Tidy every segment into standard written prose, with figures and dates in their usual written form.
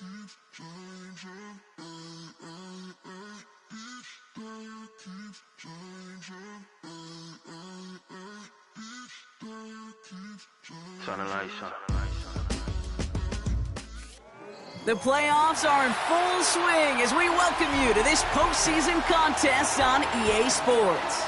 The playoffs are in full swing as we welcome you to this postseason contest on EA Sports.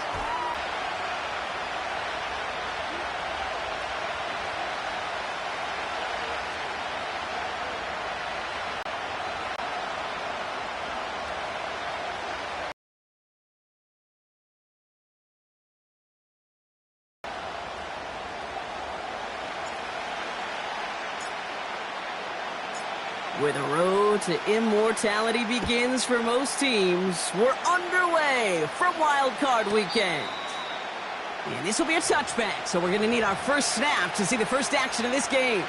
Where the road to immortality begins for most teams, we're underway from Wildcard weekend. And this will be a touchback, so we're going to need our first snap to see the first action of this game.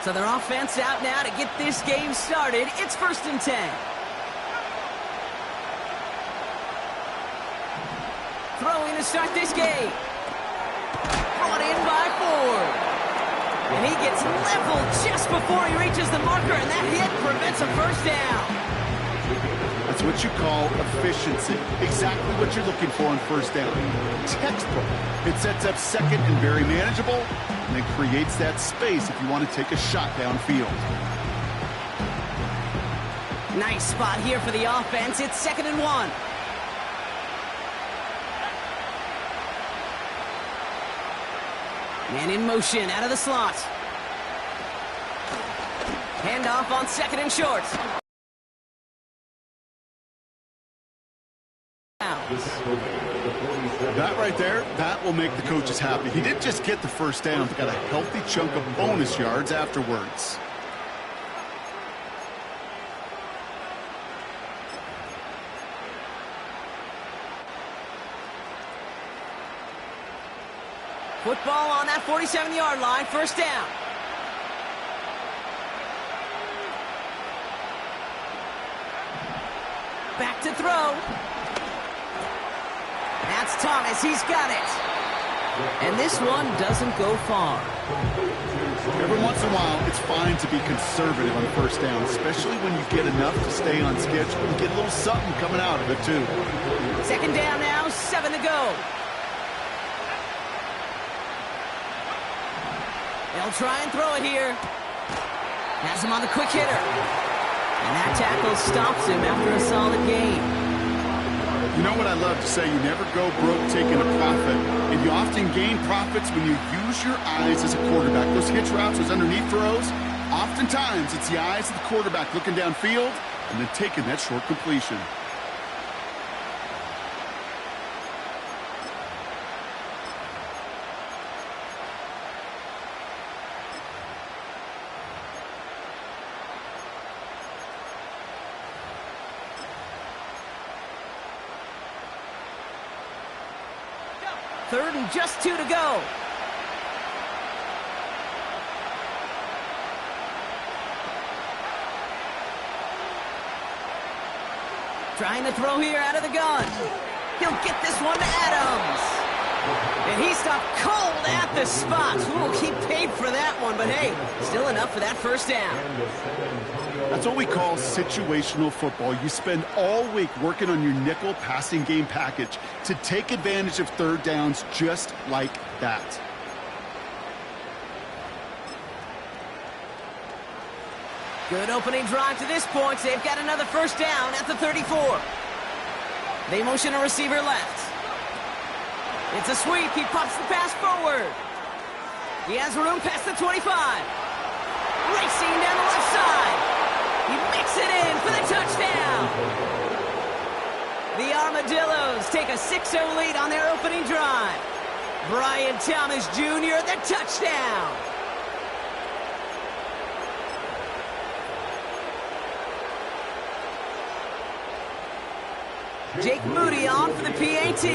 So their offense out now to get this game started. It's 1st and 10. Throwing to start this game. Brought in by Ford. And he gets leveled just before he reaches the marker, and that hit prevents a first down. That's what you call efficiency. Exactly what you're looking for on first down. Textbook. It sets up second and very manageable, and it creates that space if you want to take a shot downfield. Nice spot here for the offense. It's 2nd and 1. Man in motion out of the slot. Handoff on 2nd and short. That right there, that will make the coaches happy. He didn't just get the first down, but got a healthy chunk of bonus yards afterwards. Football on that 47-yard line, first down. Back to throw. That's Thomas, he's got it. And this one doesn't go far. Every once in a while, it's fine to be conservative on first down, especially when you get enough to stay on schedule and get a little something coming out of it, too. 2nd down now, 7 to go. They'll try and throw it here. Has him on the quick hitter. And that tackle stops him after a solid gain. You know what I love to say? You never go broke taking a profit. And you often gain profits when you use your eyes as a quarterback. Those hitch routes, those underneath throws, oftentimes it's the eyes of the quarterback looking downfield and then taking that short completion. Third and just 2 to go. Trying to throw here out of the gun. He'll get this one to Adams. And he stopped cold at the spot. Ooh, he paid for that one, but hey, still enough for that first down. That's what we call situational football. You spend all week working on your nickel passing game package to take advantage of third downs just like that. Good opening drive to this point. They've got another first down at the 34. They motion a receiver left. It's a sweep. He pops the pass forward. He has room past the 25. Racing down the left side. He makes it in for the touchdown. The Armadillos take a 6-0 lead on their opening drive. Brian Thomas Jr., the touchdown. Jake Moody on for the PAT.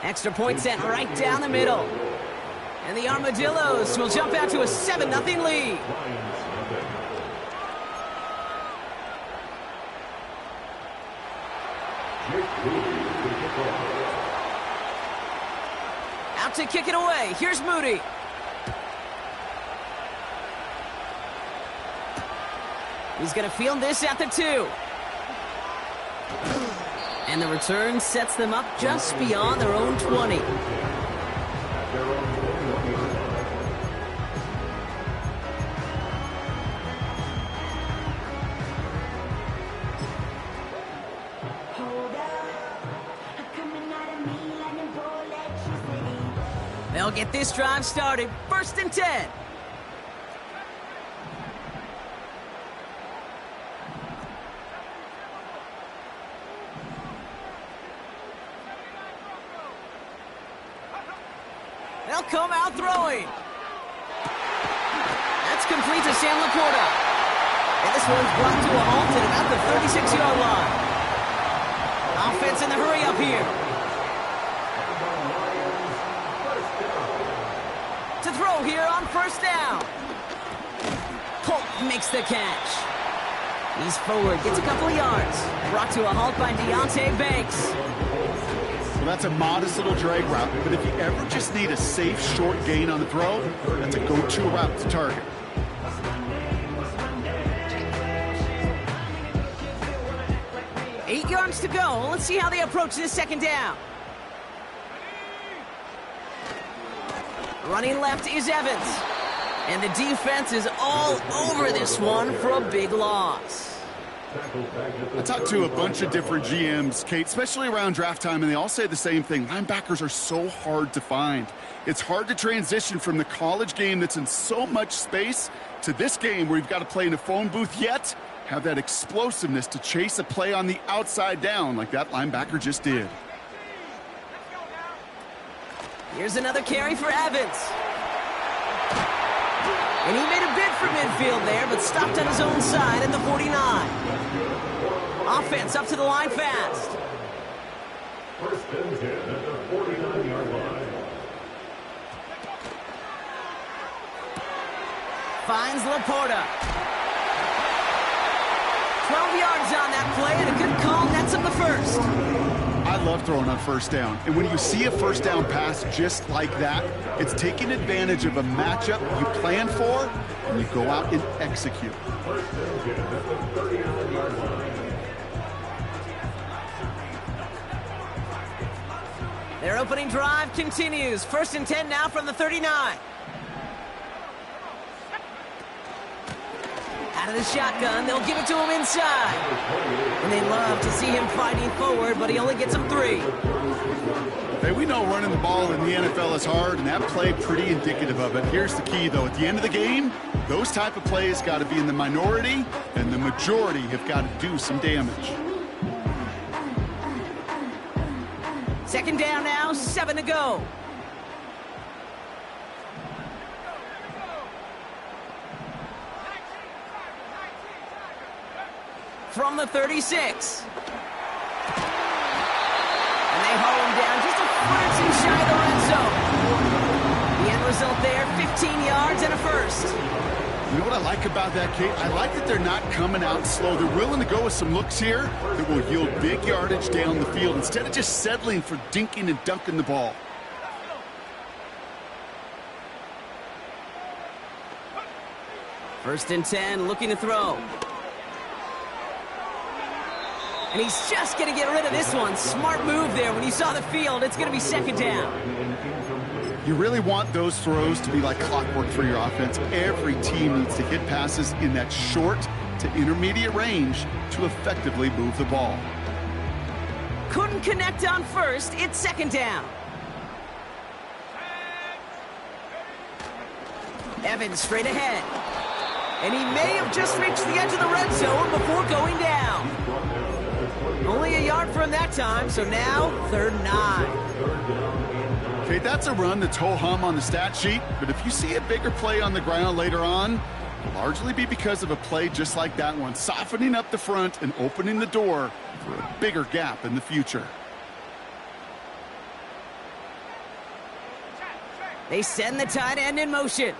Extra point sent right down the middle. And the Armadillos will jump out to a 7-0 lead. Out to kick it away. Here's Moody. He's going to field this at the 2. And the return sets them up just beyond their own 20. They'll get this drive started. 1st and 10. They'll come out throwing. That's complete to Sam Laporta. And this one's brought to a halt at about the 36-yard line. Offense in the hurry up here. To throw here on 1st down. Polk makes the catch. He's forward, gets a couple of yards. Brought to a halt by Deonte Banks. Well, that's a modest little drag route, but if you ever just need a safe, short gain on the throw, that's a go-to route to target. Eight yards to go. Let's see how they approach this 2nd down. Running left is Evans. And the defense is all over this one for a big loss. I talked to a bunch of different GMs, Kate, especially around draft time, and they all say the same thing. Linebackers are so hard to find. It's hard to transition from the college game that's in so much space to this game where you've got to play in a phone booth, yet have that explosiveness to chase a play on the outside down like that linebacker just did. Here's another carry for Evans. And he made a bid for midfield there, but stopped on his own side at the 49. Offense up to the line fast. 1st and 10 at the 49-yard line. Finds Laporta. 12 yards on that play, and a good call nets up the 1st. I love throwing on 1st down. And when you see a 1st down pass just like that, it's taking advantage of a matchup you plan for, and you go out and execute. 1st and 10 at the 39-yard line. Their opening drive continues. 1st and 10 now from the 39. Out of the shotgun, they'll give it to him inside. And they love to see him fighting forward, but he only gets them 3. Hey, we know running the ball in the NFL is hard, and that play pretty indicative of it. Here's the key, though. At the end of the game, those type of plays got to be in the minority, and the majority have got to do some damage. 2nd down now, 7 to go. From the 36. And they haul him down just a foot or 2 shy of the red zone. The end result there, 15 yards and a 1st. You know what I like about that, Kate? I like that they're not coming out slow. They're willing to go with some looks here that will yield big yardage down the field instead of just settling for dinking and dunking the ball. First and 10, looking to throw. And he's just going to get rid of this one. Smart move there. When you saw the field, it's going to be 2nd down. You really want those throws to be like clockwork for your offense. Every team needs to hit passes in that short to intermediate range to effectively move the ball. Couldn't connect on 1st. It's 2nd down. Evans straight ahead. And he may have just reached the edge of the red zone before going down. Only a yard for him that time, so now 3rd and 9. Okay, that's a run that's ho-hum on the stat sheet, but if you see a bigger play on the ground later on, it'll largely be because of a play just like that one, softening up the front and opening the door for a bigger gap in the future. They send the tight end in motion.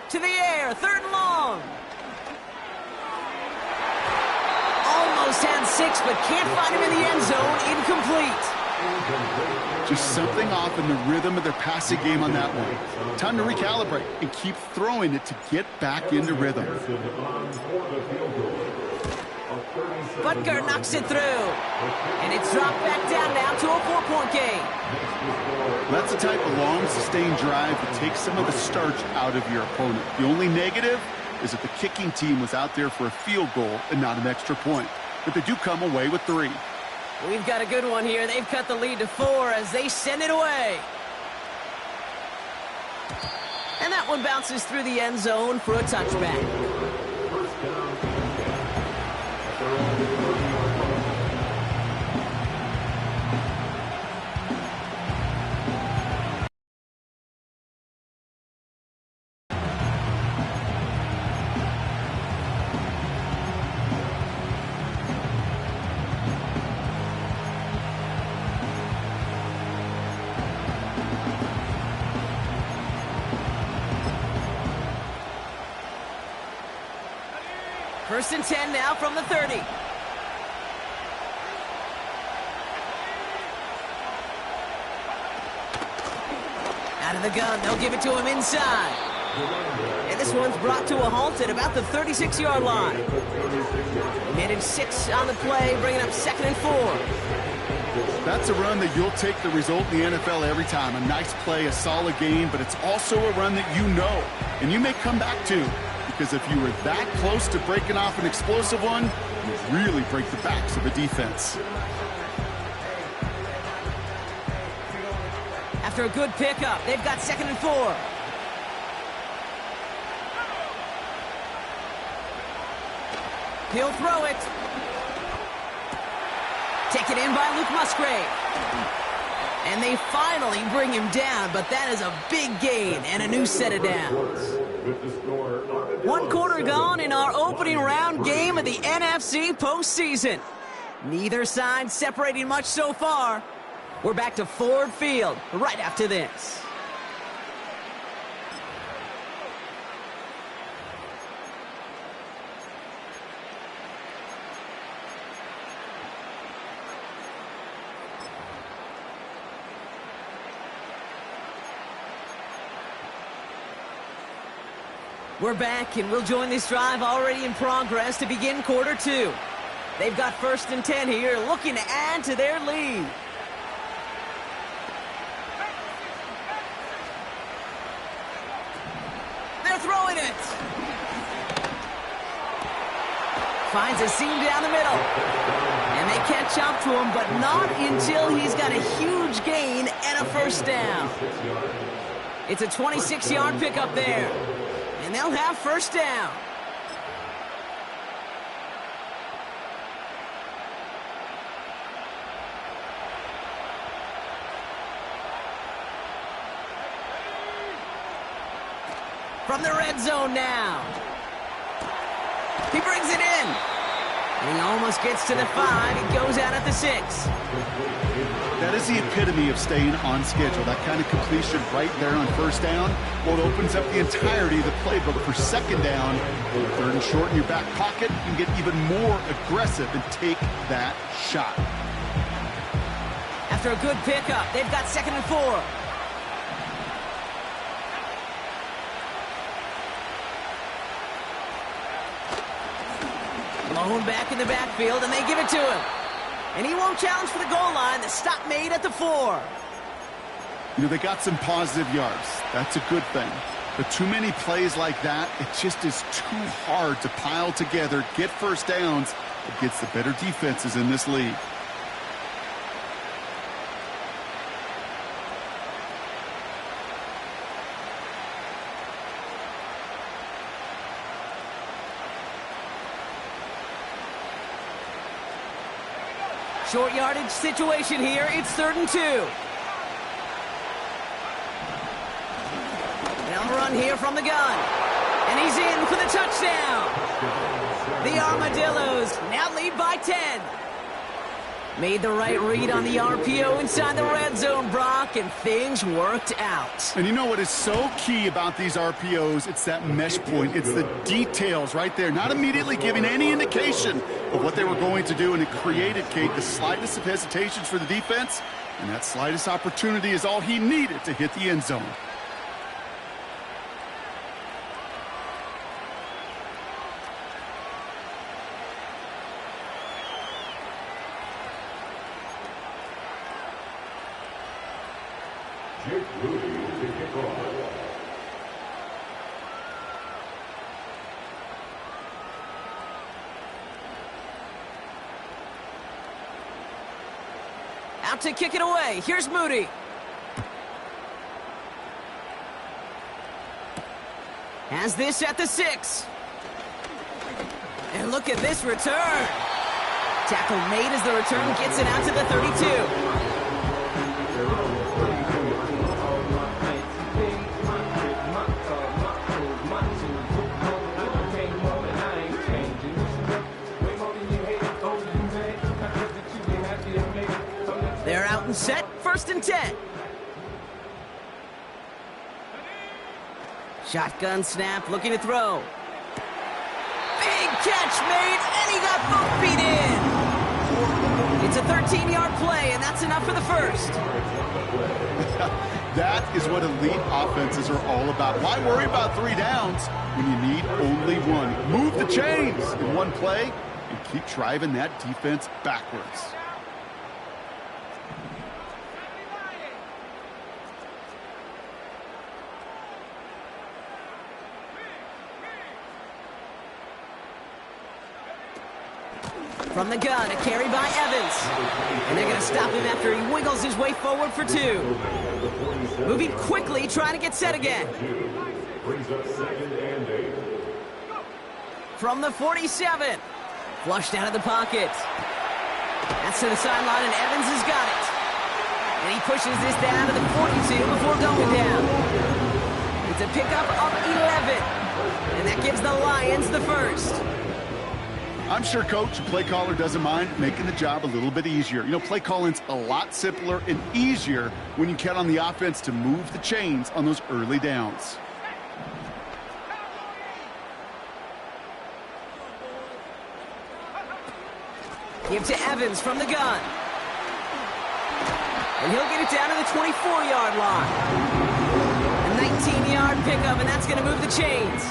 To the air, 3rd and long. Almost had 6, but can't find him in the end zone. Incomplete. Just something off in the rhythm of their passing game on that one. Time to recalibrate and keep throwing it to get back into rhythm. Butker knocks it through. And it's dropped back down now to a 4-point game. That's the type of long, sustained drive that takes some of the starch out of your opponent. The only negative is that the kicking team was out there for a field goal and not an extra point. But they do come away with 3. We've got a good one here. They've cut the lead to 4 as they send it away. And that one bounces through the end zone for a touchback. First and 10 now from the 30. Out of the gun, they'll give it to him inside. And this one's brought to a halt at about the 36-yard line. He made it 6 on the play, bringing up 2nd and 4. That's a run that you'll take the result in the NFL every time. A nice play, a solid game, but it's also a run that you know, and you may come back to. Because if you were that close to breaking off an explosive one, you really break the backs of a defense. After a good pickup, they've got 2nd and 4. He'll throw it. Taken in by Luke Musgrave. And they finally bring him down, but that is a big gain and a new set of downs. 1 quarter gone in our opening round game of the NFC postseason. Neither side separating much so far. We're back to Ford Field right after this. We're back, and we'll join this drive already in progress to begin quarter 2. They've got 1st and 10 here, looking to add to their lead. They're throwing it. Finds a seam down the middle. And they catch up to him, but not until he's got a huge gain and a 1st down. It's a 26-yard pickup there. And they'll have 1st down. From the red zone now. He brings it in. And he almost gets to the 5. He goes out at the 6. That is the epitome of staying on schedule. That kind of completion right there on 1st down. Well, it opens up the entirety of the playbook for 2nd down. 3rd and short in your back pocket. You can get even more aggressive and take that shot. After a good pickup, they've got 2nd and 4. Blown back in the backfield, and they give it to him. And he won't challenge for the goal line. The stop made at the 4. You know, they got some positive yards. That's a good thing. But too many plays like that, it just is too hard to pile together, get 1st downs against the better defenses in this league. Short yardage situation here. It's 3rd and 2. Now the run here from the gun. And he's in for the touchdown. The Armadillos now lead by 10. Made the right read on the RPO inside the red zone, Brock, and things worked out. And you know what is so key about these RPOs? It's that mesh point. It's the details right there. Not immediately giving any indication of what they were going to do, and it created, Kate, the slightest of hesitations for the defense, and that slightest opportunity is all he needed to hit the end zone. Out to kick it away. Here's Moody. Has this at the 6. And look at this return. Tackle made as the return gets it out to the 32. They're out and set, 1st and 10. Shotgun snap, looking to throw. Big catch made, and he got both feet in. It's a 13-yard play, and that's enough for the first. That is what elite offenses are all about. Why worry about 3 downs when you need only one? Move the chains in one play and keep driving that defense backwards. From the gun, a carry by Evans. And they're going to stop him after he wiggles his way forward for 2. Moving quickly, trying to get set again. From the 47. Flushed out of the pocket. That's to the sideline, and Evans has got it. And he pushes this down to the 42 before going down. It's a pickup of 11. And that gives the Lions the first. I'm sure Coach, the play caller, doesn't mind making the job a little bit easier. You know, play calling's a lot simpler and easier when you count on the offense to move the chains on those early downs. Give to Evans from the gun. And he'll get it down to the 24-yard line. A 19-yard pickup, and that's going to move the chains.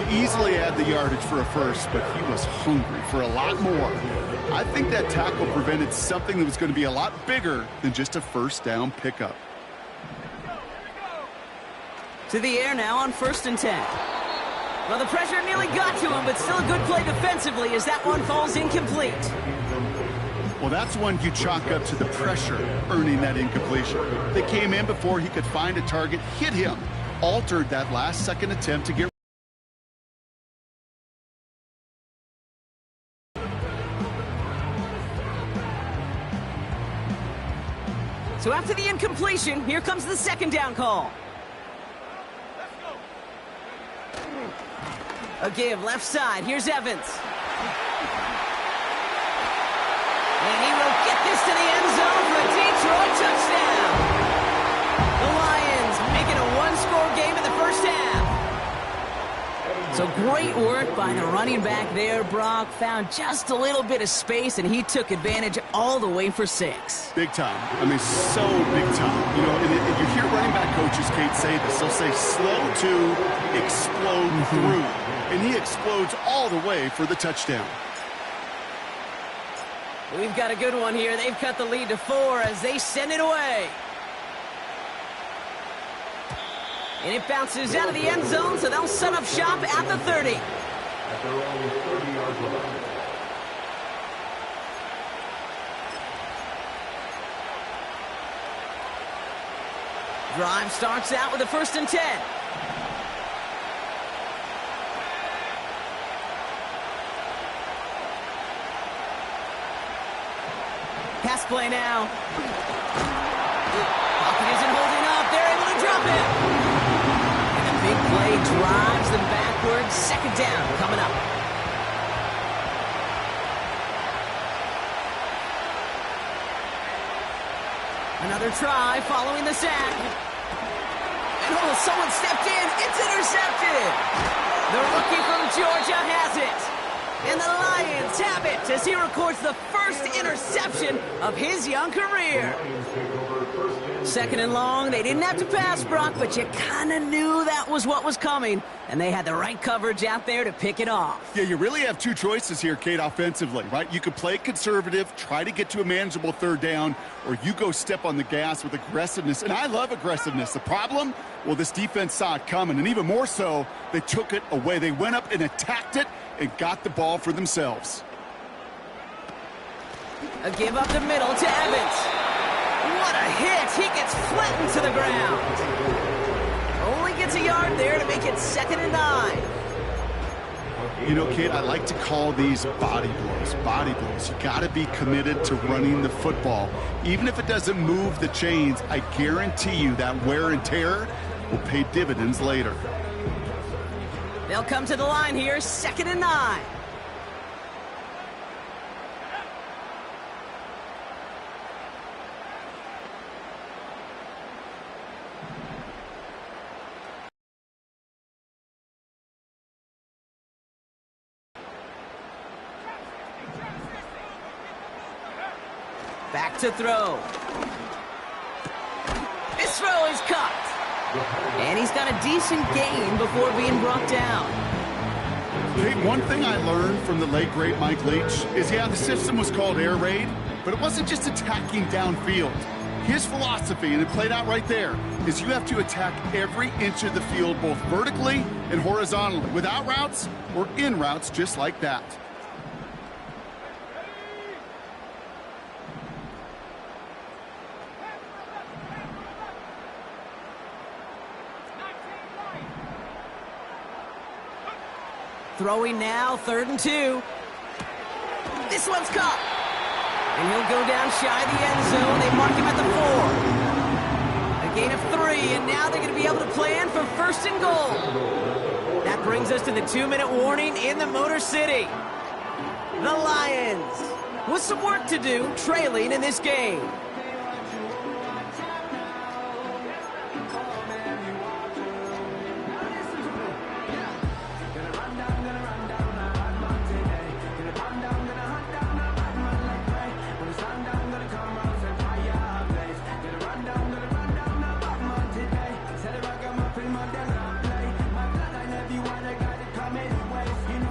He easily had the yardage for a first, but he was hungry for a lot more. I think that tackle prevented something that was going to be a lot bigger than just a first down pickup. To the air now on 1st and 10. Well, the pressure nearly got to him, but still a good play defensively as that one falls incomplete. Well, that's one you chalk up to the pressure earning that incompletion. They came in before he could find a target, hit him, altered that last-second attempt to get. So after the incompletion, here comes the 2nd down call. A give left side. Here's Evans. And he will get this to the end zone for a Detroit touchdown. The Lions making a one-score game in the first half. So great work by the running back there. Brock found just a little bit of space, and he took advantage all the way for 6. Big time. I mean, so big time. You know, and you hear running back coaches, Kate, say this. They'll say slow to explode through. And he explodes all the way for the touchdown. We've got a good one here. They've cut the lead to 4 as they send it away. And it bounces out of the end zone, so they'll set up shop at the 30. At their own 30-yard line. Drive starts out with a 1st and 10. Pass play now. Pocket isn't holding up. They're able to drop it. And the big play drives them backwards. Second down coming up. Another try following the sack. And oh, someone stepped in. It's intercepted. The rookie from Georgia has it. And the Lions have it as he records the first interception of his young career. Second and long. They didn't have to pass, Brock, but you kind of knew that was what was coming. And they had the right coverage out there to pick it off. Yeah, you really have two choices here, Kate, offensively, right? You could play conservative, try to get to a manageable third down, or you go step on the gas with aggressiveness. And I love aggressiveness. The problem? Well, this defense saw it coming, and even more so, they took it away. They went up and attacked it and got the ball for themselves. A give up the middle to Evans. What a hit! He gets flattened to the ground. Only gets a yard there to make it 2nd and 9. You know, Kate, I like to call these body blows. Body blows. You got to be committed to running the football. Even if it doesn't move the chains, I guarantee you that wear and tear will pay dividends later. They'll come to the line here, 2nd and 9. Back to throw. His throw is cut. And he's got a decent gain before being brought down. Hey, one thing I learned from the late, great Mike Leach is, yeah, the system was called air raid, but it wasn't just attacking downfield. His philosophy, and it played out right there, is you have to attack every inch of the field, both vertically and horizontally, without routes or in routes, just like that. Throwing now, 3rd and 2. This one's caught. And he'll go down shy of the end zone. They mark him at the 4. A gain of 3, and now they're going to be able to plan for 1st and goal. That brings us to the 2-minute warning in the Motor City. The Lions with some work to do, trailing in this game.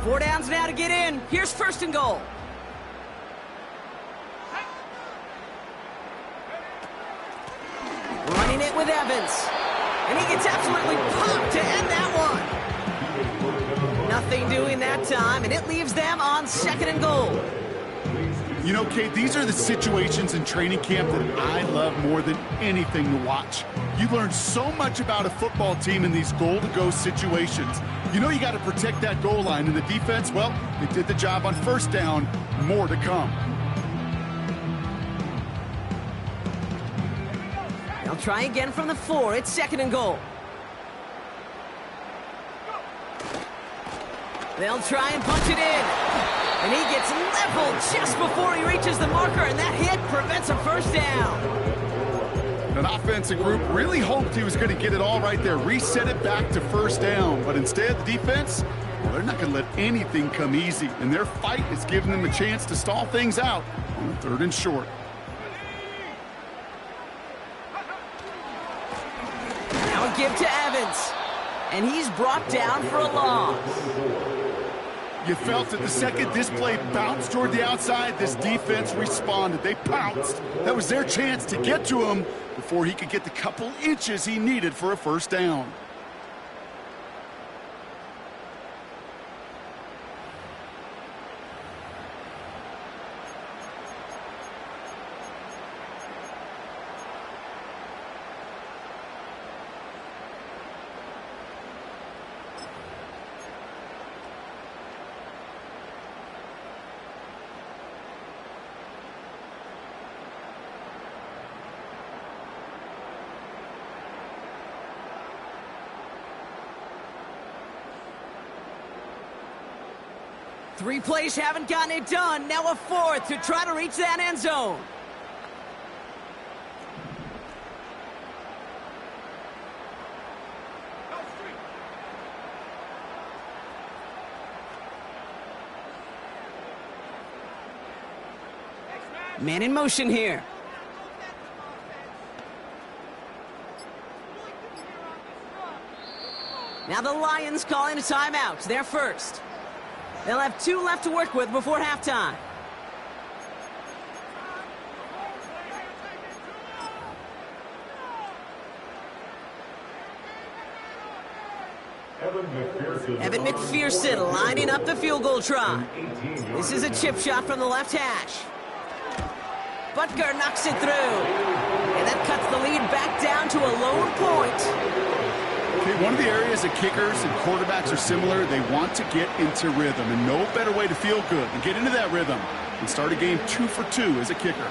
Four downs now to get in. Here's 1st and goal. Running it with Evans. And he gets absolutely pumped to end that one. Nothing doing that time, and it leaves them on 2nd and goal. You know, Kate, these are the situations in training camp that I love more than anything to watch. You learn so much about a football team in these goal-to-go situations. You know you got to protect that goal line, and the defense, well, they did the job on 1st down. More to come. They'll try again from the 4. It's 2nd and goal. They'll try and punch it in. And he gets leveled just before he reaches the marker, and that hit prevents a 1st down. An offensive group really hoped he was going to get it all right there, reset it back to 1st down. But instead, the defense, well, they're not going to let anything come easy. And their fight is giving them a chance to stall things out on 3rd and short. Now a give to Evans. And he's brought down for a loss. You felt it the second this play bounced toward the outside, this defense responded. They pounced. That was their chance to get to him before he could get the couple inches he needed for a 1st down. 3 plays haven't gotten it done. Now a 4th to try to reach that end zone. Man in motion here. Now the Lions calling a timeout. They're first. They'll have 2 left to work with before halftime. Evan McPherson lining up the field goal try. This is a chip shot from the left hash. Butker knocks it through. And that cuts the lead back down to a lone point. Okay, one of the areas that kickers and quarterbacks are similar, they want to get into rhythm. And no better way to feel good than get into that rhythm and start a game 2 for 2 as a kicker.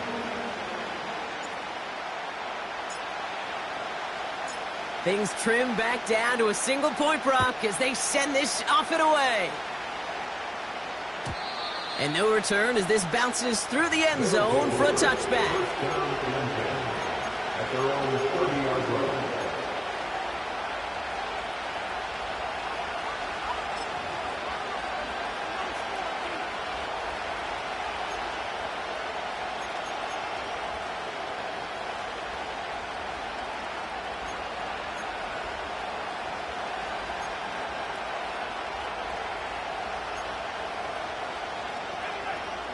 Things trim back down to a single point, Brock, as they send this off and away. And no return as this bounces through the end zone for a touchback. At their own 30-yard line.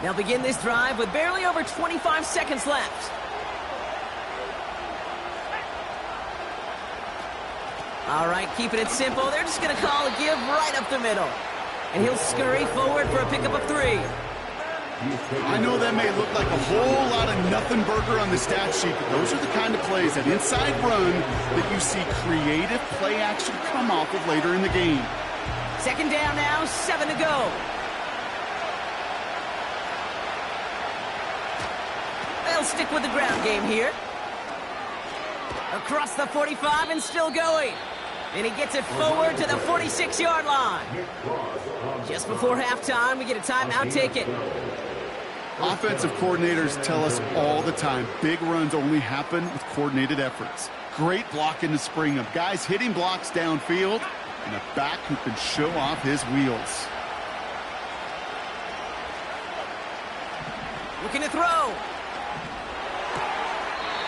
They'll begin this drive with barely over 25 seconds left. All right, keeping it simple. They're just going to call a give right up the middle. And he'll scurry forward for a pickup of 3. I know that may look like a whole lot of nothing burger on the stat sheet, but those are the kind of plays, that inside run, that you see creative play action come off of later in the game. 2nd down now, 7 to go. They'll stick with the ground game here. Across the 45 and still going. And he gets it forward to the 46-yard line. Just before halftime, we get a timeout taken. Offensive coordinators tell us all the time, big runs only happen with coordinated efforts. Great blocking to spring them. Guys hitting blocks downfield, and a back who can show off his wheels. Looking to throw.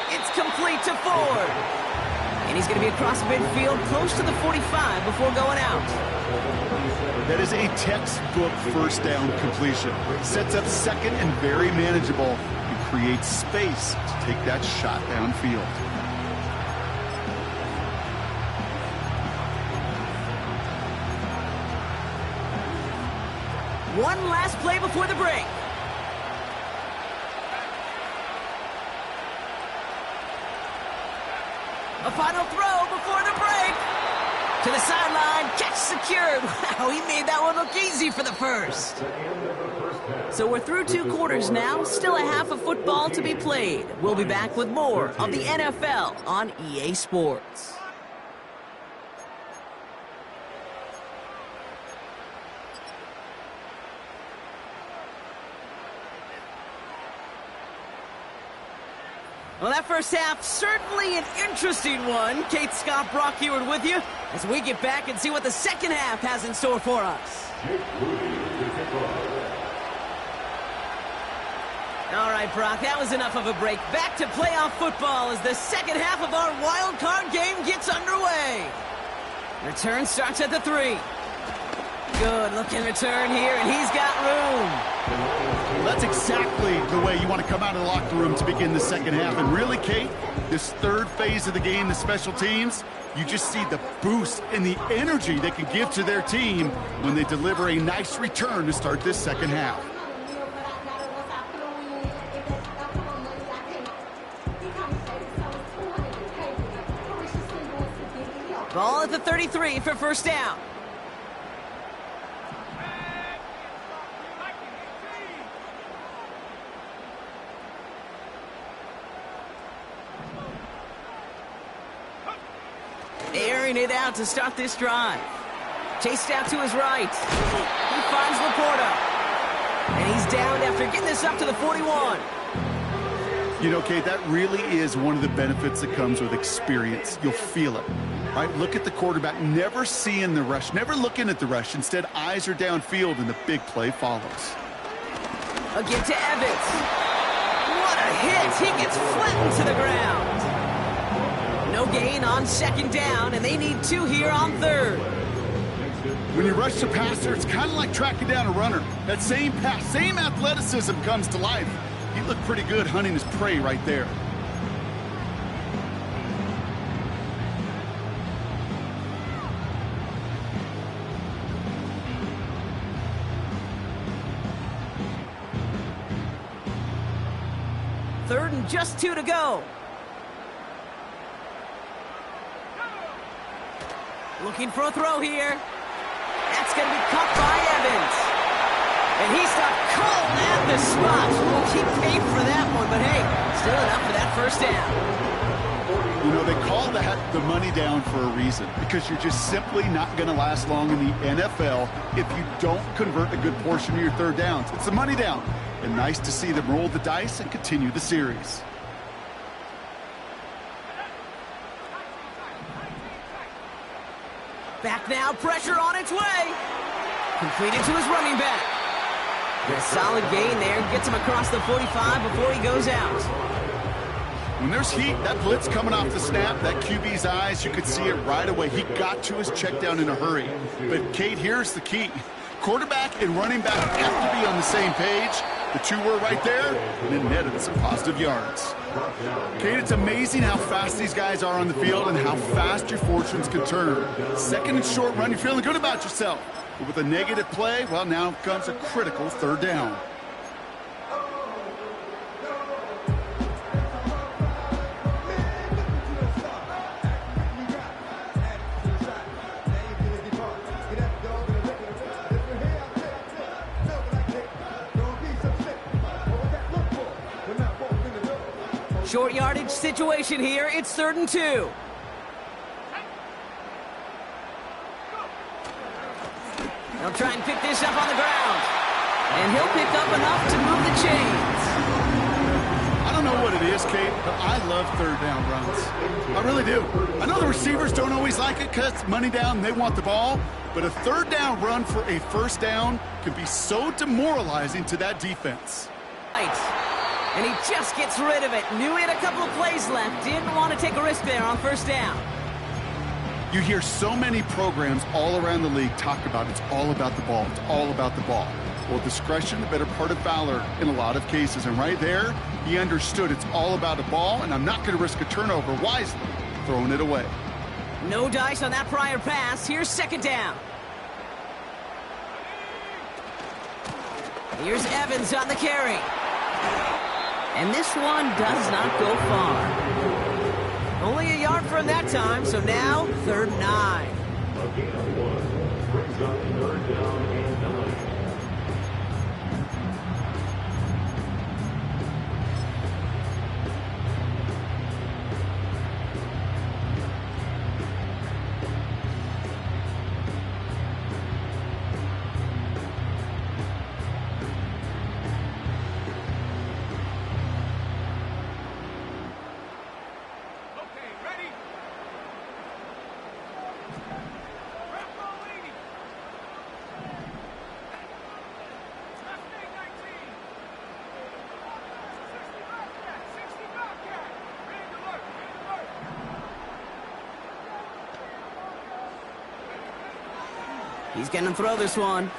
It's complete to Ford. And he's going to be across midfield close to the 45 before going out. That is a textbook first down completion. Sets up second and very manageable and creates space to take that shot downfield. One last play before the break. A final throw before the break. To the sideline, catch secured. Wow, he made that one look easy for the first. So we're through 2 quarters now, still a half of football to be played. We'll be back with more of the NFL on EA Sports. Well, that first half, certainly an interesting one. Kate, Scott, Brock Ewart with you as we get back and see what the second half has in store for us. All right, Brock, that was enough of a break. Back to playoff football as the second half of our wild card game gets underway. Return starts at the 3. Good looking return here, and he's got room. That's exactly the way you want to come out of the locker room to begin the second half. And really, Kate, this third phase of the game, the special teams, you just see the boost and the energy they can give to their team when they deliver a nice return to start this second half. Ball at the 33 for first down. Airing it out to start this drive. Chased out to his right. He finds Laporta. And he's down after getting this up to the 41. You know, Kate, that really is one of the benefits that comes with experience. You'll feel it. Right? Look at the quarterback, never seeing the rush, never looking at the rush. Instead, eyes are downfield, and the big play follows. Again to Evans. What a hit. He gets flattened to the ground. No gain on second down, and they need 2 here on third. When you rush the passer, it's kind of like tracking down a runner. That same pass, same athleticism comes to life. He looked pretty good hunting his prey right there. Third and just 2 to go. Looking for a throw here. That's going to be caught by Evans. And he's stopped cold at the spot. We'll keep paid for that one, but hey, still enough for that first down. You know, they call that the money down for a reason, because you're just simply not going to last long in the NFL if you don't convert a good portion of your third downs. It's the money down. And nice to see them roll the dice and continue the series. Back now, pressure on its way. Completed to his running back. A solid gain there, gets him across the 45 before he goes out. When there's heat, that blitz coming off the snap, that QB's eyes, you could see it right away. He got to his check down in a hurry. But, Kate, here's the key. Quarterback and running back have to be on the same page. The 2 were right there, and it netted some positive yards. Kate, it's amazing how fast these guys are on the field and how fast your fortunes can turn. Second and short run, you're feeling good about yourself. But with a negative play, well, now comes a critical third down. Short yardage situation here. It's 3rd and 2. They'll try and pick this up on the ground. And he'll pick up enough to move the chains. I don't know what it is, Kate, but I love third down runs. I really do. I know the receivers don't always like it because it's money down and they want the ball, but a third down run for a first down can be so demoralizing to that defense. Right. And he just gets rid of it. Knew he had a couple of plays left. Didn't want to take a risk there on first down. You hear so many programs all around the league talk about it's all about the ball. It's all about the ball. Well, discretion, the better part of valor in a lot of cases. And right there, he understood it's all about the ball, and I'm not going to risk a turnover wisely, throwing it away. No dice on that prior pass. Here's second down. Here's Evans on the carry. And this one does not go far. Only a yard from that time, so now 3rd and 9. Again, 1 brings up 3rd down and 9. He's going to throw this one.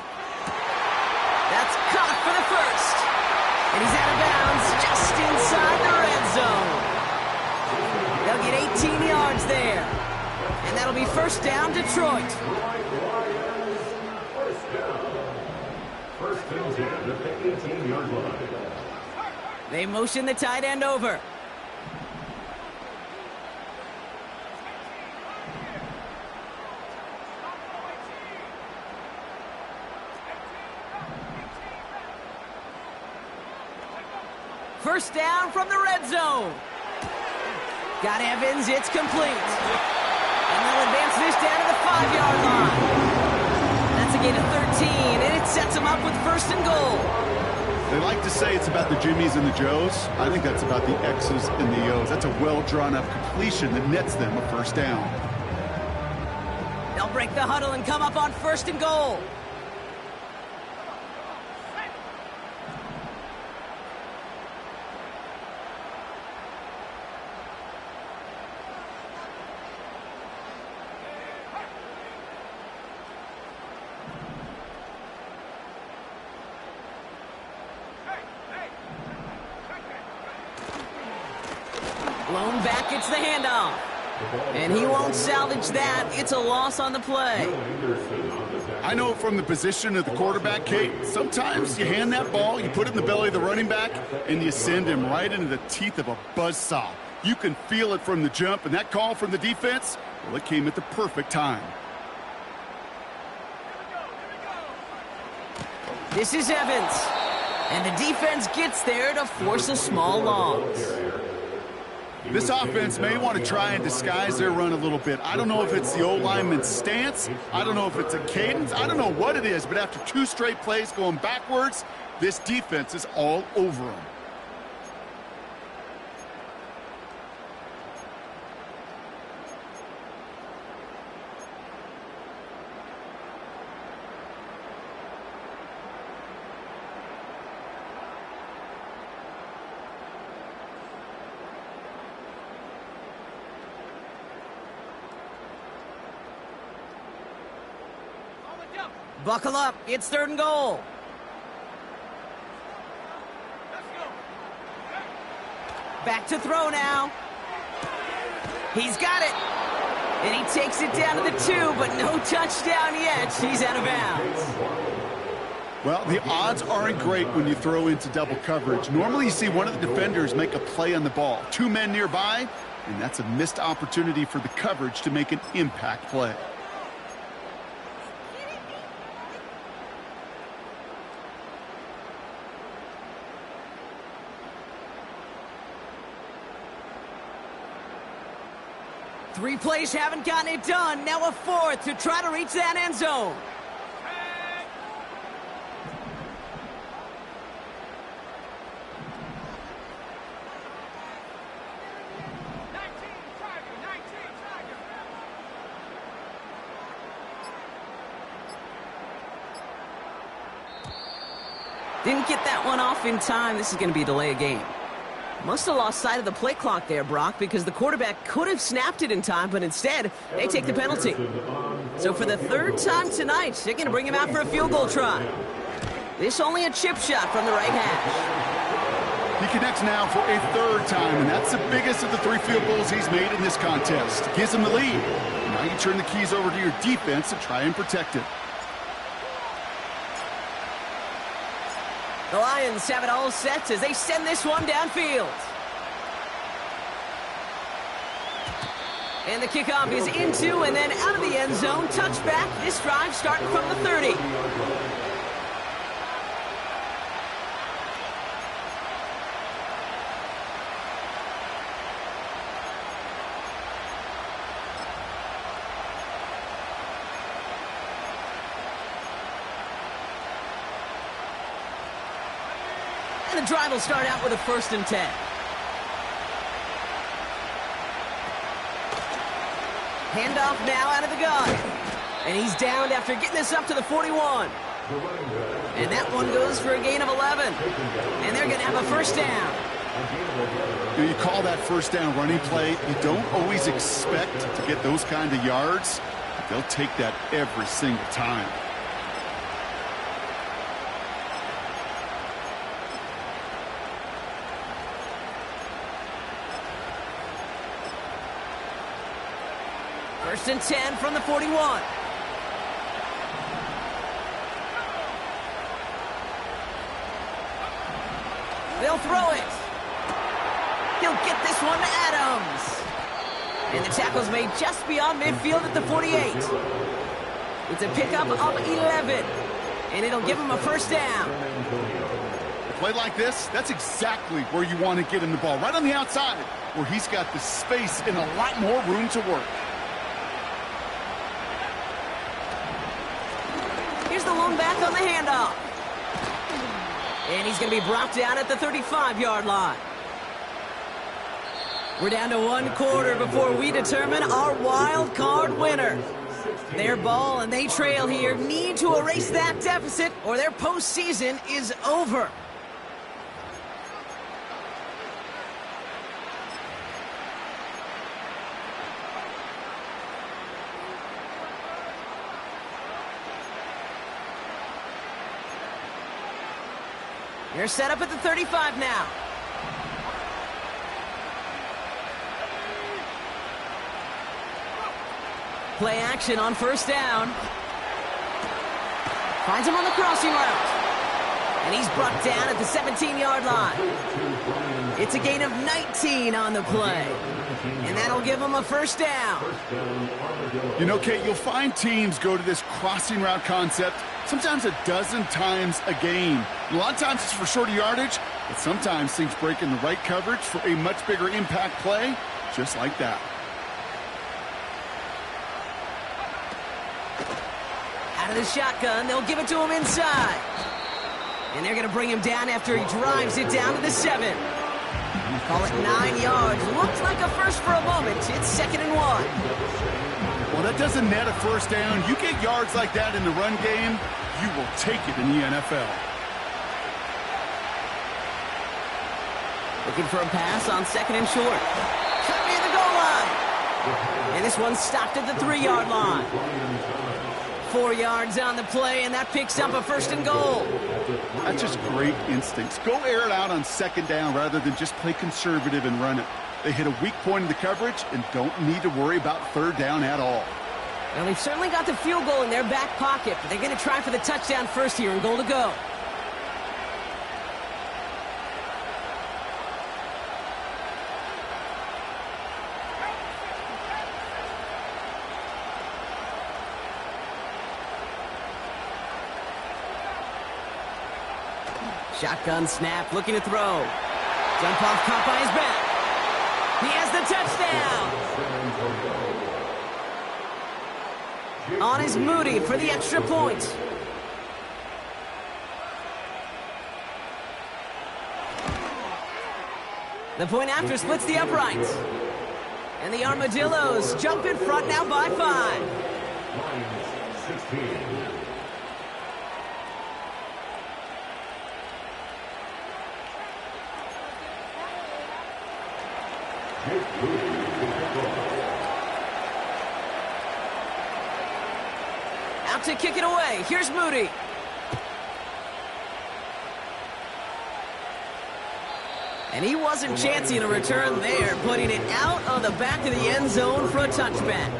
That's caught for the first. And he's out of bounds just inside the red zone. They'll get 18 yards there. And that'll be first down, Detroit. First and 10 at the 18-yard line. They motion the tight end over. First down from the red zone. Got Evans, it's complete. And they'll advance this down to the 5-yard line. That's a gain of 13, and it sets them up with first and goal. They like to say it's about the Jimmies and the Joes. I think that's about the X's and the O's. That's a well-drawn-up completion that nets them a first down. They'll break the huddle and come up on 1st and goal. Blown back, it's the handoff. And he won't salvage that. It's a loss on the play. I know from the position of the quarterback, Kate, sometimes you hand that ball, you put it in the belly of the running back, and you send him right into the teeth of a buzzsaw. You can feel it from the jump, and that call from the defense, well, it came at the perfect time. This is Evans. And the defense gets there to force a small loss. This offense may want to try and disguise their run a little bit. I don't know if it's the O-lineman's stance. I don't know if it's a cadence. I don't know what it is, but after 2 straight plays going backwards, this defense is all over them. Buckle up, it's 3rd and goal. Back to throw now. He's got it. And he takes it down to the 2, but no touchdown yet. He's out of bounds. Well, the odds aren't great when you throw into double coverage. Normally you see one of the defenders make a play on the ball. 2 men nearby, and that's a missed opportunity for the coverage to make an impact play. Three plays haven't gotten it done. Now a 4th to try to reach that end zone. Didn't get that one off in time. This is going to be a delay of game. Must have lost sight of the play clock there, Brock, because the quarterback could have snapped it in time, but instead, they take the penalty. So for the 3rd time tonight, they're going to bring him out for a field goal try. This only a chip shot from the right hash. He connects now for a 3rd time, and that's the biggest of the 3 field goals he's made in this contest. Gives him the lead. Now you turn the keys over to your defense to try and protect it. The Lions have it all set as they send this one downfield. And the kickoff is into and then out of the end zone. Touchback. This drive starting from the 30. And the drive will start out with a 1st and 10. Handoff now out of the gun. And he's downed after getting this up to the 41. And that one goes for a gain of 11. And they're going to have a 1st down. You call that 1st down running play. You don't always expect to get those kind of yards. But they'll take that every single time. First and 10 from the 41. They'll throw it. He'll get this one to Adams. And the tackle's made just beyond midfield at the 48. It's a pickup of 11. And it'll give him a 1st down. A play like this, that's exactly where you want to get him the ball. Right on the outside, where he's got the space and a lot more room to work. Here's the lone back on the handoff. And he's going to be brought down at the 35-yard line. We're down to one quarter before we determine our wild card winner. Their ball and they trail here, need to erase that deficit or their postseason is over. They're set up at the 35 now. Play action on first down. Finds him on the crossing route. And he's brought down at the 17-yard line. It's a gain of 19 on the play. And that'll give him a first down. You know, Kate, you'll find teams go to this crossing route concept sometimes a dozen times a game. A lot of times it's for shorter yardage, but sometimes things break in the right coverage for a much bigger impact play, just like that. Out of the shotgun, they'll give it to him inside. And they're going to bring him down after he drives it down to the 7. Call it 9 yards. Looks like a first for a moment. It's 2nd and 1. Well, that doesn't net a first down. You get yards like that in the run game, you will take it in the NFL. Looking for a pass on 2nd and short. Shot near the goal line. And this one's stopped at the 3-yard line. 4 yards on the play, and that picks up a 1st and goal. That's just great instincts. Go air it out on 2nd down rather than just play conservative and run it. They hit a weak point in the coverage and don't need to worry about 3rd down at all. Well, they've certainly got the field goal in their back pocket, but they're going to try for the touchdown first here and goal to go. Shotgun snap, looking to throw. Jump off, caught by his back. He has the touchdown. On is Moody for the extra point. The point after splits the uprights. And the Armadillos jump in front now by 5. 16. Out to kick it away. Here's Moody. And he wasn't chancing a return there, putting it out on the back of the end zone for a touchback.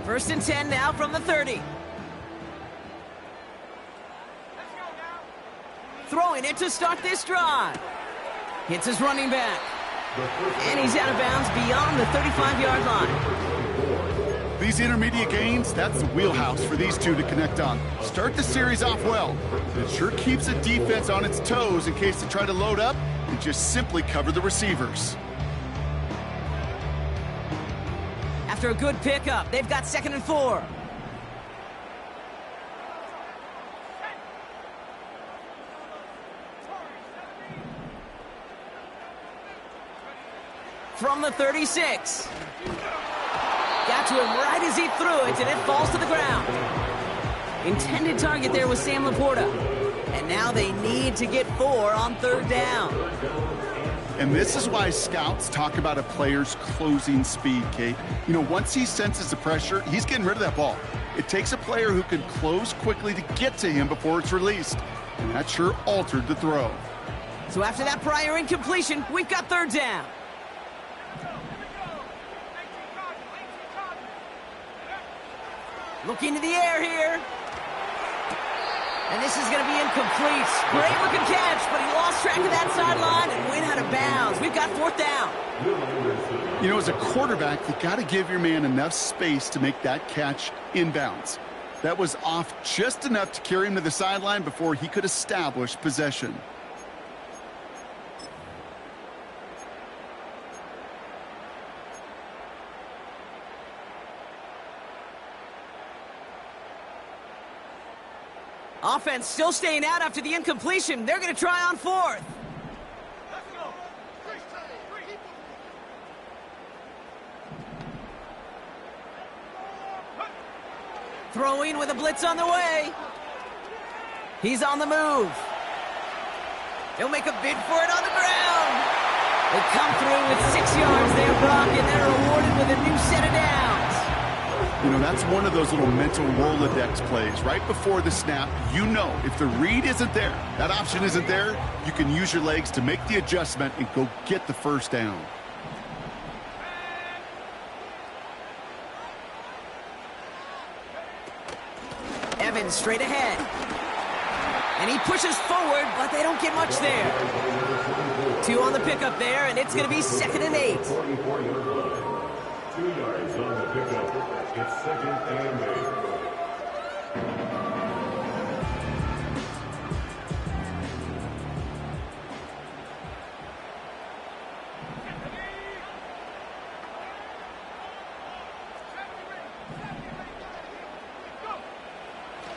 First and 10 now from the 30. Throwing it to start this drive. Hits his running back. And he's out of bounds beyond the 35-yard line. These intermediate gains, that's the wheelhouse for these two to connect on. Start the series off well. It sure keeps the defense on its toes in case they try to load up and just simply cover the receivers. After a good pickup, they've got 2nd and 4. From the 36. Got to him right as he threw it, and it falls to the ground. Intended target there was Sam Laporta. And now they need to get 4 on 3rd down. And this is why scouts talk about a player's closing speed, Kate. You know, once he senses the pressure, he's getting rid of that ball. It takes a player who can close quickly to get to him before it's released. And that sure altered the throw. So after that prior incompletion, we've got 3rd down. Looking to the air here. And this is going to be incomplete. Great looking catch, but he lost track of that sideline and went out of bounds. We've got 4th down. You know, as a quarterback, you got to give your man enough space to make that catch inbounds. That was off just enough to carry him to the sideline before he could establish possession. Offense still staying out after the incompletion. They're going to try on 4th. Throwing with a blitz on the way. He's on the move. He'll make a bid for it on the ground. They come through with 6 yards there, Brock, and they're rewarded with a new set of downs. You know, that's one of those little mental Rolodex plays. Right before the snap, you know if the read isn't there, that option isn't there, you can use your legs to make the adjustment and go get the 1st down. Evans straight ahead. And he pushes forward, but they don't get much there. 2 on the pickup there, and it's going to be 2nd and 8. 2 yards on the pickup. It's 2nd and 8.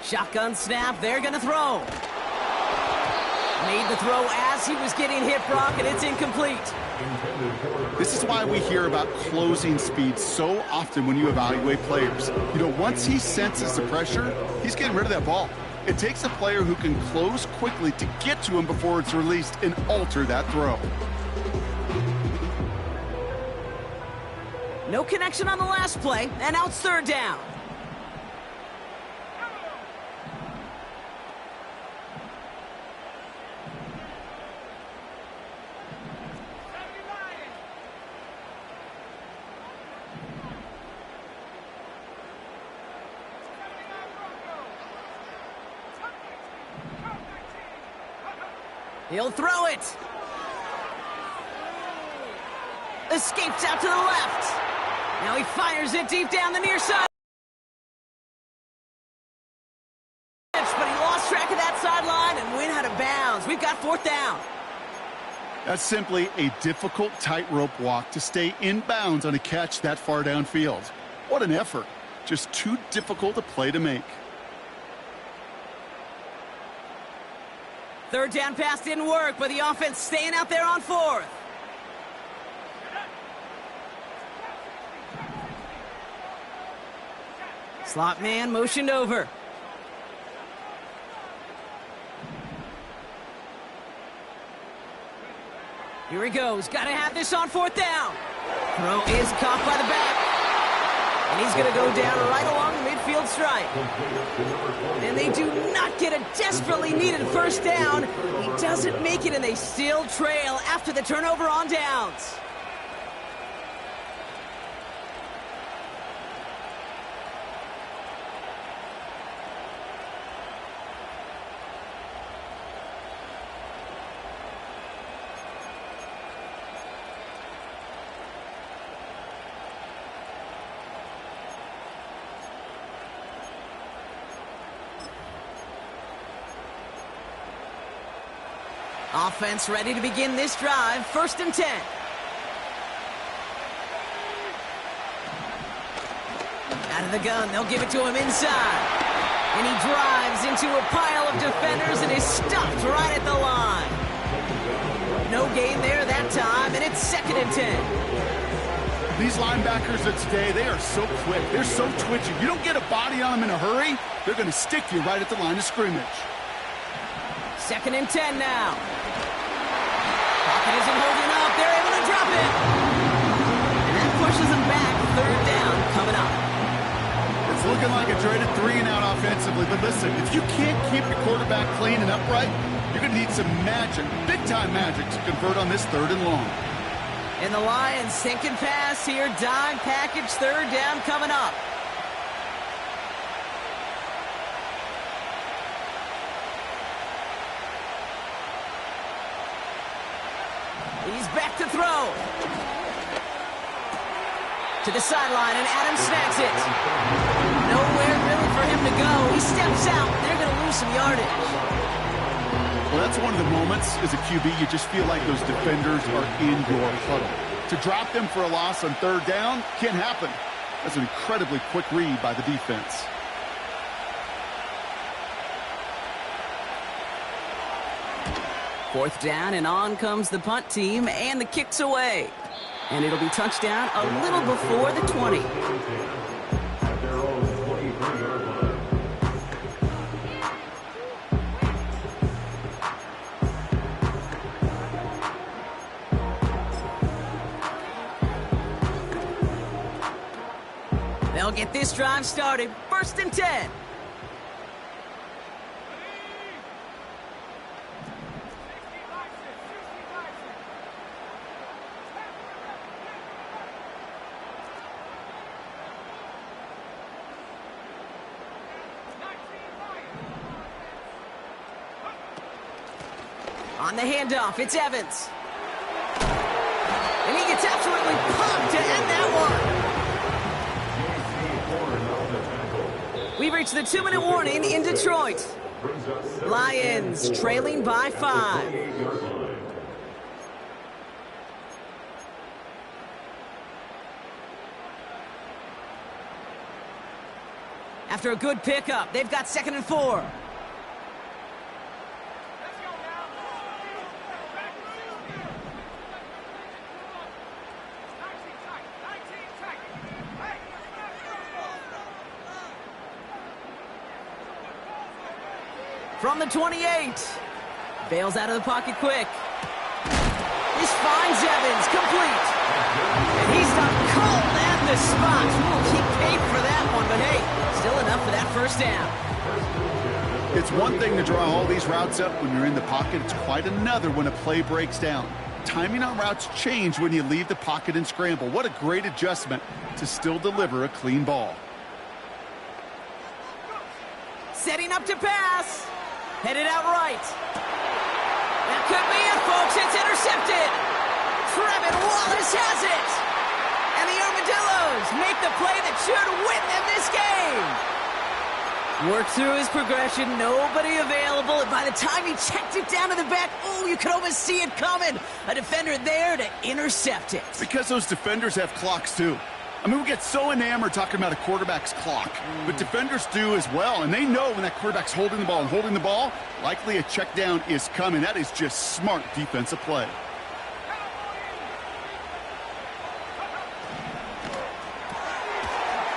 Shotgun snap, they're going to throw. Made the throw as he was getting hit, Brock, and it's incomplete. This is why we hear about closing speed so often when you evaluate players. You know, once he senses the pressure, he's getting rid of that ball. It takes a player who can close quickly to get to him before it's released and alter that throw. No connection on the last play, and now it's 3rd down. He'll throw it. Escapes out to the left. Now he fires it deep down the near side. But he lost track of that sideline and went out of bounds. We've got 4th down. That's simply a difficult tightrope walk to stay in bounds on a catch that far downfield. What an effort. Just too difficult a play to make. 3rd down pass didn't work, but the offense staying out there on 4th. Slot man motioned over. Here he goes. Got to have this on 4th down. Throw is caught by the back. And he's going to go down right along the midfield stripe. And they do not get a desperately needed 1st down. He doesn't make it, and they still trail after the turnover on downs. Offense ready to begin this drive. 1st and 10. Out of the gun, they'll give it to him inside. And he drives into a pile of defenders and is stopped right at the line. No gain there that time, and it's 2nd and 10. These linebackers of today, they are so quick. They're so twitchy. You don't get a body on them in a hurry, they're going to stick you right at the line of scrimmage. 2nd and 10 now. Pocket isn't holding up. They're able to drop it. And that pushes them back. 3rd down coming up. It's looking like a dreaded 3-and-out offensively. But listen, if you can't keep your quarterback clean and upright, you're going to need some magic, big-time magic, to convert on this 3rd and long. And the Lions sinking pass here. Dime package. 3rd down coming up. He's back to throw. To the sideline, and Adams snags it. Nowhere really for him to go. He steps out. They're going to lose some yardage. Well, that's one of the moments as a QB, you just feel like those defenders are in your huddle. To drop them for a loss on third down can't happen. That's an incredibly quick read by the defense. Fourth down, and on comes the punt team, and the kick's away. And it'll be touchdown a little before the 20. At their own 23-yard line. They'll get this drive started. 1st and 10. On the handoff, it's Evans. And he gets absolutely pumped to end that one. We've reached the 2-minute warning in Detroit. Lions trailing by 5. After a good pickup, they've got 2nd and 4. From the 28. Bails out of the pocket quick. This finds Evans, complete. And he's done cold at the spot. Ooh, he paid for that one, but hey, still enough for that 1st down. It's one thing to draw all these routes up when you're in the pocket. It's quite another when a play breaks down. Timing on routes change when you leave the pocket and scramble. What a great adjustment to still deliver a clean ball. Setting up to pass. Headed out right. That could be it, folks. It's intercepted. Trevin Wallace has it. And the Armadillos make the play that should win them this game. Worked through his progression. Nobody available. And by the time he checked it down to the back, oh, you could almost see it coming. A defender there to intercept it. Because those defenders have clocks, too. I mean, we get so enamored talking about a quarterback's clock, but defenders do as well, and they know when that quarterback's holding the ball, likely a check down is coming. That is just smart defensive play.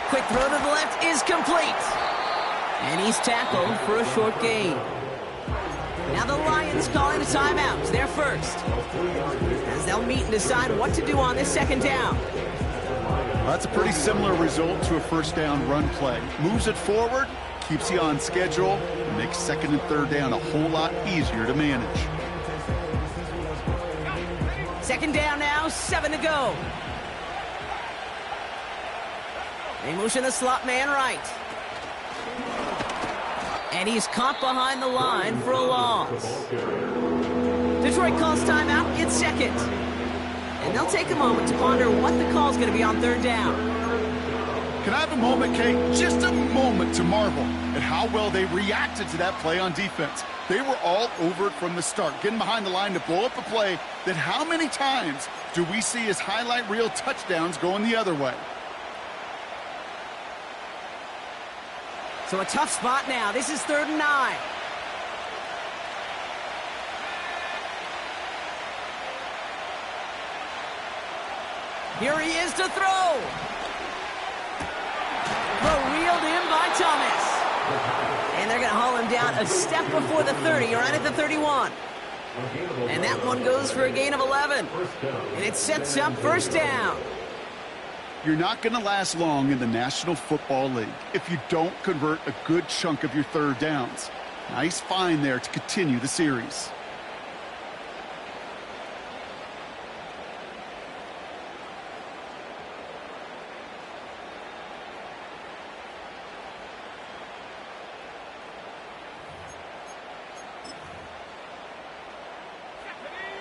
Quick throw to the left is complete. And he's tackled for a short gain. Now the Lions calling a timeout. They're first. As they'll meet and decide what to do on this 2nd down. That's a pretty similar result to a 1st down run play. Moves it forward, keeps you on schedule, and makes 2nd and 3rd down a whole lot easier to manage. 2nd down now, 7 to go. They motion the slot man right. And he's caught behind the line for a loss. Detroit calls timeout, it's 2nd. And they'll take a moment to ponder what the call's going to be on 3rd down. Can I have a moment, Kate? Just a moment to marvel at how well they reacted to that play on defense. They were all over it from the start, getting behind the line to blow up a play that how many times do we see as highlight reel touchdowns going the other way? So a tough spot now. This is 3rd and 9. Here he is to throw. Throw reeled in by Thomas. And they're going to haul him down a step before the 30, right at the 31. And that one goes for a gain of 11. And it sets up 1st down. You're not going to last long in the National Football League if you don't convert a good chunk of your 3rd downs. Nice find there to continue the series.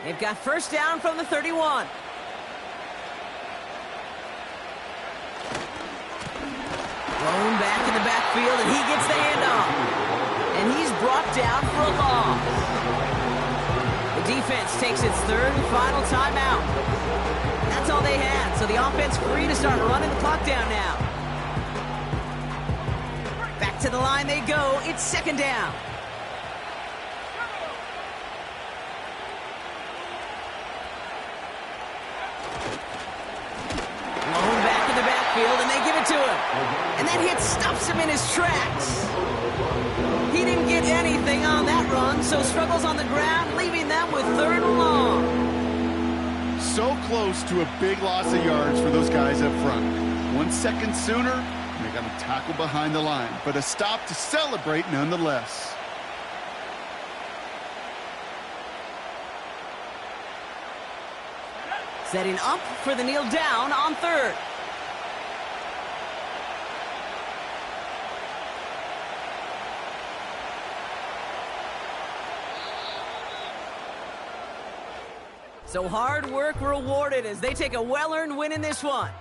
They've got first down from the 31. Thrown back in the backfield, and he gets the handoff. And he's brought down for a loss. The defense takes its third and final timeout. That's all they had, so the offense free to start running the clock down now. Back to the line they go. It's second down. Blown back in the backfield, and they give it to him. And that hit stops him in his tracks. He didn't get anything on that run, so struggles on the ground, leaving them with third and long. So close to a big loss of yards for those guys up front. 1 second sooner, and they got a tackle behind the line, but a stop to celebrate nonetheless. Setting up for the kneel down on third. So hard work rewarded as they take a well-earned win in this one.